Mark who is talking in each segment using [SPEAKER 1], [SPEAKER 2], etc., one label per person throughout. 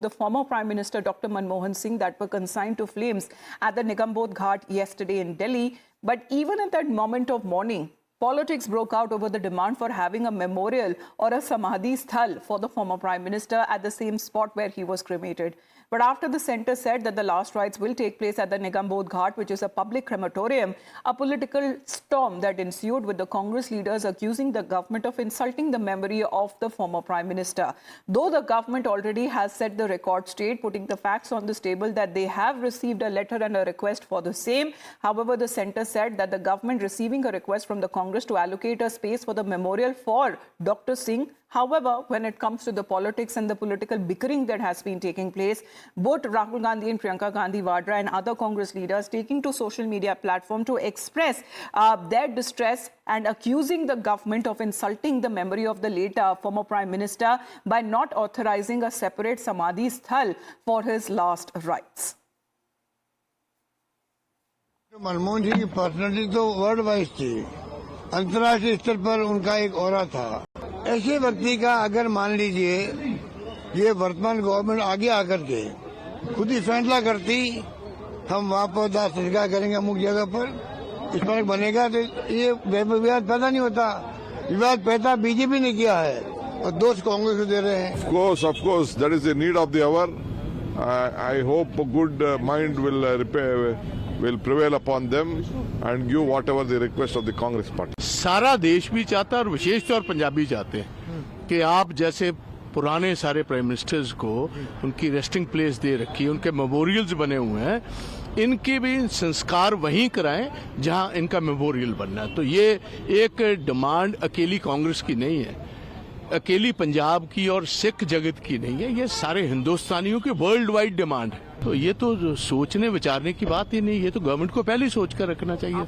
[SPEAKER 1] the former Prime Minister Dr. Manmohan Singh that were consigned to flames at the Nigambodh Ghat yesterday in Delhi. But even at that moment of mourning, politics broke out over the demand for having a memorial or a Samadhi Sthal for the former Prime Minister at the same spot where he was cremated. But after the centre said that the last rites will take place at the Nigambodh Ghat, which is a public crematorium, a political storm that ensued with the Congress leaders accusing the government of insulting the memory of the former Prime Minister. Though the government already has set the record straight, putting the facts on this table that they have received a letter and a request for the same. However, the centre said that the government receiving a request from the Congress to allocate a space for the memorial for Dr. Singh. However, when it comes to the politics and the political bickering that has been taking place, both Rahul Gandhi and Priyanka Gandhi Vadra and other Congress leaders taking to social media platform to express their distress and accusing the government of insulting the memory of the late former Prime Minister by not authorizing a separate Samadhi Sthal for his last rites.
[SPEAKER 2] Manmohan जी की personality तो world wise थी, अंतर्राष्ट्रीय स्तर पर उनका एक aura था। ऐसे व्यक्ति का अगर मान लीजिए ये वर्तमान गवर्नमेंट आगे आकर के खुद ही फैसला करती, हम वहाँ पर दाह संस्कार करेंगे अमुक जगह पर, इस पर बनेगा, तो ये विवाद पैदा नहीं होता। विवाद पैदा बीजेपी ने किया है और दोष कांग्रेस को दे रहे हैं।
[SPEAKER 3] Of course, that is the need of the hour. I hope a good mind will prevail upon them and give whatever the request of the Congress party.
[SPEAKER 4] सारा देश भी चाहता है और विशेष तौर पंजाबी चाहते हैं कि आप जैसे पुराने सारे प्राइम मिनिस्टर्स को उनकी रेस्टिंग प्लेस दे रखी है, उनके मेमोरियल्स बने हुए हैं, इनके भी संस्कार वहीं कराएं जहां इनका मेमोरियल बनना है। तो ये एक डिमांड अकेली कांग्रेस की नहीं है, अकेली पंजाब की और सिख जगत की नहीं है, ये सारे हिंदुस्तानियों की वर्ल्ड वाइड डिमांड है। तो ये तो सोचने विचारने की बात ही नहीं, ये तो गवर्नमेंट को पहले ही सोच कर रखना चाहिए।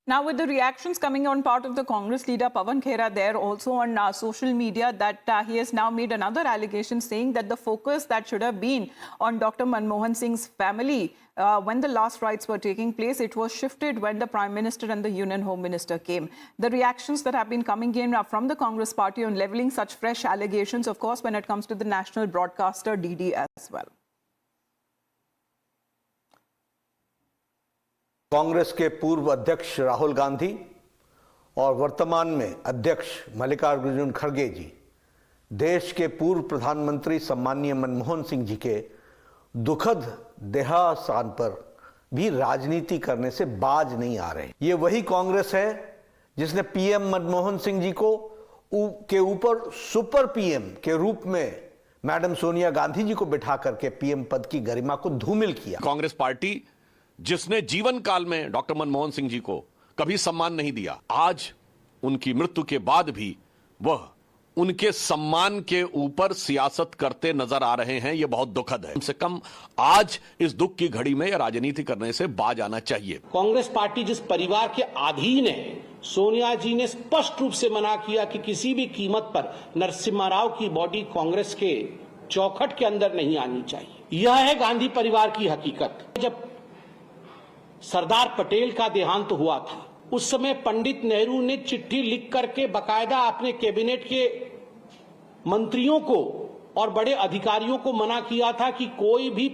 [SPEAKER 1] Now, with the reactions coming on part of the Congress leader Pawan Khera there also on social media, that he has now made another allegation saying that the focus that should have been on Dr. Manmohan Singh's family when the last rites were taking place, it was shifted when the Prime Minister and the Union Home Minister came. The reactions that have been coming in from the Congress party on levelling such fresh allegations, of course, when it comes to the national broadcaster DD as well.
[SPEAKER 5] Congress के पूर्व अध्यक्ष राहुल गांधी और वर्तमान में अध्यक्ष मल्लिकार्जुन खड़गे जी देश के पूर्व प्रधानमंत्री सम्माननीय मनमोहन सिंह जी के दुखद देहावसान पर भी राजनीति करने से बाज नहीं आ रहे। ये वही कांग्रेस है जिसने पीएम मनमोहन सिंह जी को के ऊपर सुपर पीएम के रूप में मैडम सोनिया गांधी जी को बिठा करके पीएम पद की गरिमा को धूमिल किया।
[SPEAKER 6] कांग्रेस पार्टी जिसने जीवन काल में डॉक्टर मनमोहन सिंह जी को कभी सम्मान नहीं दिया, आज उनकी मृत्यु के बाद भी वह उनके सम्मान के ऊपर सियासत करते नजर आ रहे हैं। यह बहुत दुखद है। कम से कम आज इस दुख की घड़ी में राजनीति करने से बाज आना चाहिए।
[SPEAKER 7] कांग्रेस पार्टी जिस परिवार के अधीन है, सोनिया जी ने स्पष्ट रूप से मना किया कि किसी भी कीमत पर नरसिम्हा राव की बॉडी कांग्रेस के चौखट के अंदर नहीं आनी चाहिए। यह है गांधी परिवार की हकीकत। जब सरदार पटेल का देहांत हुआ था, उस समय पंडित नेहरू ने चिट्ठी लिख करके बकायदा अपने कैबिनेट के मंत्रियों को और बड़े अधिकारियों को मना किया था कि कोई भी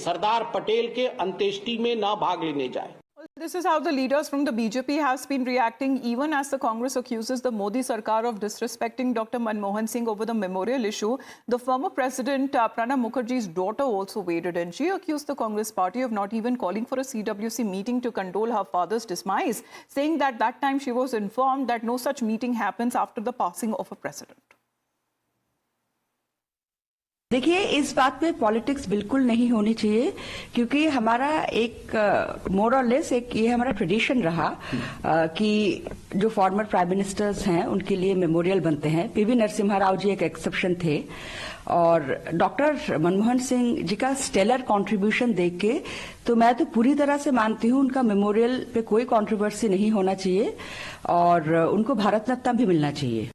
[SPEAKER 7] सरदार पटेल के अंत्येष्टि में न भाग लेने जाए।
[SPEAKER 1] This is how the leaders from the BJP have been reacting, even as the Congress accuses the Modi Sarkar of disrespecting Dr. Manmohan Singh over the memorial issue. The former president, Pranab Mukherjee's daughter, also waded in. She accused the Congress party of not even calling for a CWC meeting to condole her father's demise, saying that that time she was informed that no such meeting happens after the passing of a president.
[SPEAKER 8] देखिए, इस बात में politics बिल्कुल नहीं होनी चाहिए, क्योंकि हमारा एक मोर और लेस एक ये हमारा ट्रेडिशन रहा कि जो फॉर्मर प्राइम मिनिस्टर्स हैं उनके लिए मेमोरियल बनते हैं। पीवी नरसिम्हा राव जी एक एक्सेप्शन थे और डॉक्टर मनमोहन सिंह जी का स्टेलर कंट्रीब्यूशन देख के तो मैं तो पूरी तरह से मानती हूं उनका मेमोरियल पे कोई कंट्रोवर्सी नहीं होना चाहिए और उनको भारत रत्न भी मिलना चाहिए।